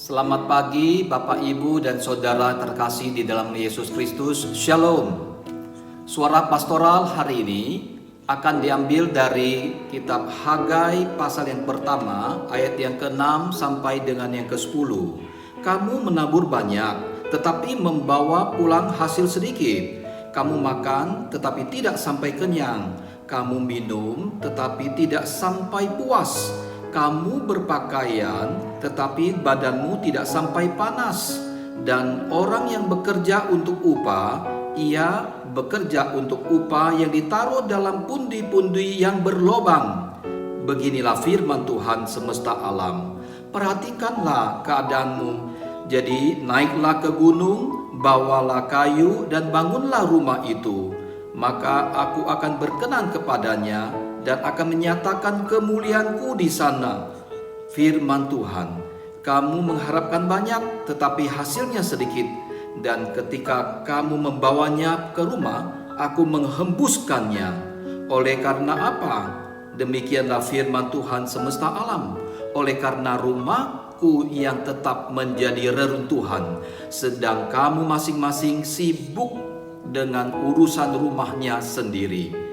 Selamat pagi Bapak Ibu dan Saudara terkasih di dalam Yesus Kristus. Shalom. Suara pastoral hari ini akan diambil dari kitab Hagai pasal yang pertama ayat yang ke-6 sampai dengan yang ke-10. Kamu menabur banyak tetapi membawa pulang hasil sedikit. Kamu makan tetapi tidak sampai kenyang. Kamu minum tetapi tidak sampai puas. Kamu berpakaian tetapi badanmu tidak sampai panas. Dan orang yang bekerja untuk upah, ia bekerja untuk upah yang ditaruh dalam pundi-pundi yang berlobang. Beginilah firman Tuhan semesta alam. Perhatikanlah keadaanmu. Jadi naiklah ke gunung, bawalah kayu dan bangunlah rumah itu. Maka aku akan berkenan kepadanya dan akan menyatakan kemuliaanku di sana. Firman Tuhan, kamu mengharapkan banyak tetapi hasilnya sedikit. Dan ketika kamu membawanya ke rumah, aku menghembuskannya. Oleh karena apa? Demikianlah firman Tuhan semesta alam. Oleh karena rumahku yang tetap menjadi reruntuhan, sedang kamu masing-masing sibuk dengan urusan rumahnya sendiri.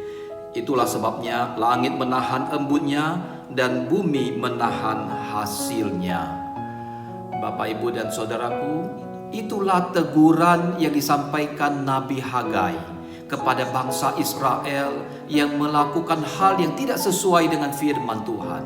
Itulah sebabnya langit menahan embunnya dan bumi menahan hasilnya. Bapak, Ibu, dan Saudaraku, itulah teguran yang disampaikan Nabi Hagai kepada bangsa Israel yang melakukan hal yang tidak sesuai dengan firman Tuhan.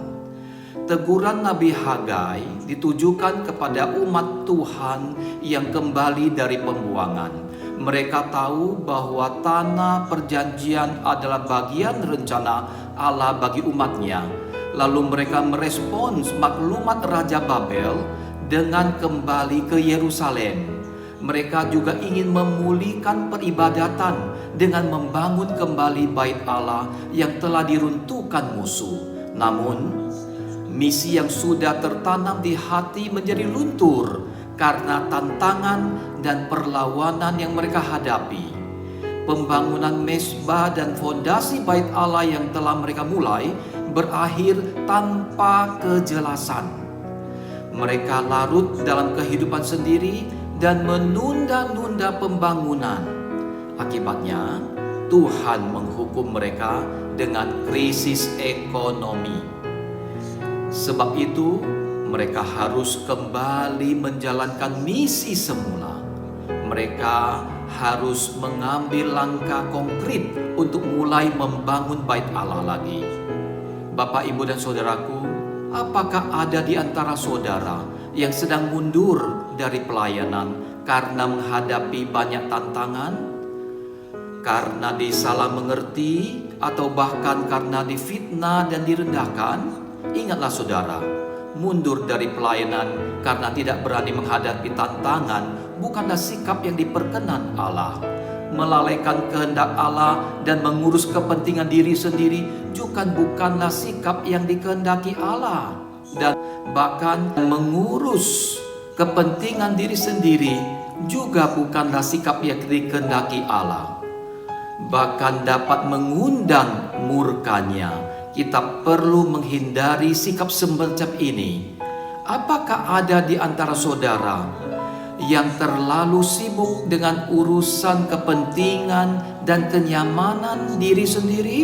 Teguran Nabi Hagai ditujukan kepada umat Tuhan yang kembali dari pembuangan. Mereka tahu bahwa tanah perjanjian adalah bagian rencana Allah bagi umatnya. Lalu mereka merespons maklumat Raja Babel dengan kembali ke Yerusalem. Mereka juga ingin memulihkan peribadatan dengan membangun kembali bait Allah yang telah diruntuhkan musuh. Namun, misi yang sudah tertanam di hati menjadi luntur karena tantangan dan perlawanan yang mereka hadapi. Pembangunan mezbah dan fondasi bait Allah yang telah mereka mulai berakhir tanpa kejelasan. Mereka larut dalam kehidupan sendiri dan menunda-nunda pembangunan. Akibatnya, Tuhan menghukum mereka dengan krisis ekonomi. Sebab itu, mereka harus kembali menjalankan misi semula. Mereka harus mengambil langkah konkret untuk mulai membangun bait Allah lagi. Bapak, Ibu, dan Saudaraku, apakah ada di antara saudara yang sedang mundur dari pelayanan karena menghadapi banyak tantangan? Karena disalah mengerti atau bahkan karena difitnah dan direndahkan? Ingatlah saudara, mundur dari pelayanan karena tidak berani menghadapi tantangan bukanlah sikap yang diperkenan Allah. Melalaikan kehendak Allah dan mengurus kepentingan diri sendiri juga bukanlah sikap yang dikehendaki Allah. Dan bahkan mengurus kepentingan diri sendiri juga bukanlah sikap yang dikehendaki Allah. Bahkan dapat mengundang murkanya. Kita perlu menghindari sikap semacam ini. Apakah ada di antara saudara yang terlalu sibuk dengan urusan kepentingan dan kenyamanan diri sendiri?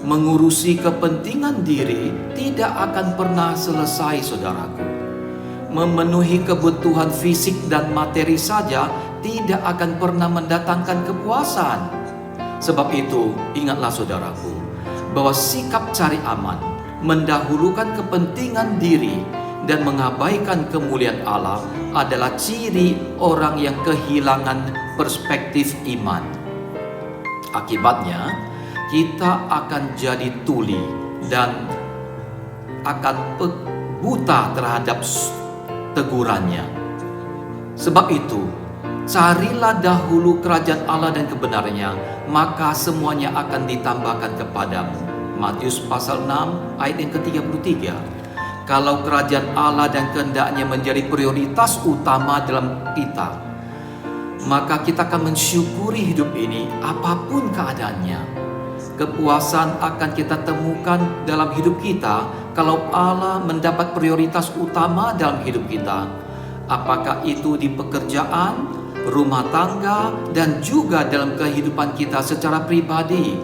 Mengurusi kepentingan diri tidak akan pernah selesai, saudaraku. Memenuhi kebutuhan fisik dan materi saja tidak akan pernah mendatangkan kepuasan. Sebab itu, ingatlah saudaraku, bahwa sikap cari aman, mendahulukan kepentingan diri, dan mengabaikan kemuliaan Allah adalah ciri orang yang kehilangan perspektif iman. Akibatnya, kita akan jadi tuli dan akan buta terhadap tegurannya. Sebab itu, carilah dahulu kerajaan Allah dan kebenarannya, maka semuanya akan ditambahkan kepadamu. Matius pasal 6 ayat yang ke-33. Kalau kerajaan Allah dan kehendaknya menjadi prioritas utama dalam kita, maka kita akan mensyukuri hidup ini apapun keadaannya. Kepuasan akan kita temukan dalam hidup kita kalau Allah mendapat prioritas utama dalam hidup kita, apakah itu di pekerjaan, rumah tangga, dan juga dalam kehidupan kita secara pribadi.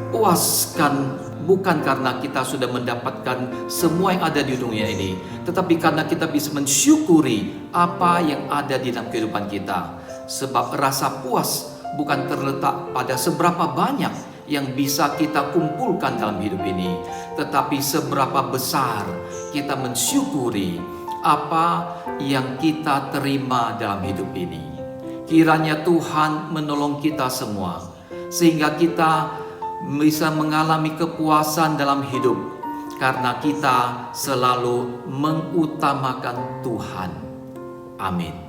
Puaskan bukan karena kita sudah mendapatkan semua yang ada di dunia ini, tetapi karena kita bisa mensyukuri apa yang ada di dalam kehidupan kita. Sebab rasa puas bukan terletak pada seberapa banyak yang bisa kita kumpulkan dalam hidup ini, tetapi seberapa besar kita mensyukuri apa yang kita terima dalam hidup ini. Kiranya Tuhan menolong kita semua, sehingga kita bisa mengalami kepuasan dalam hidup, karena kita selalu mengutamakan Tuhan. Amin.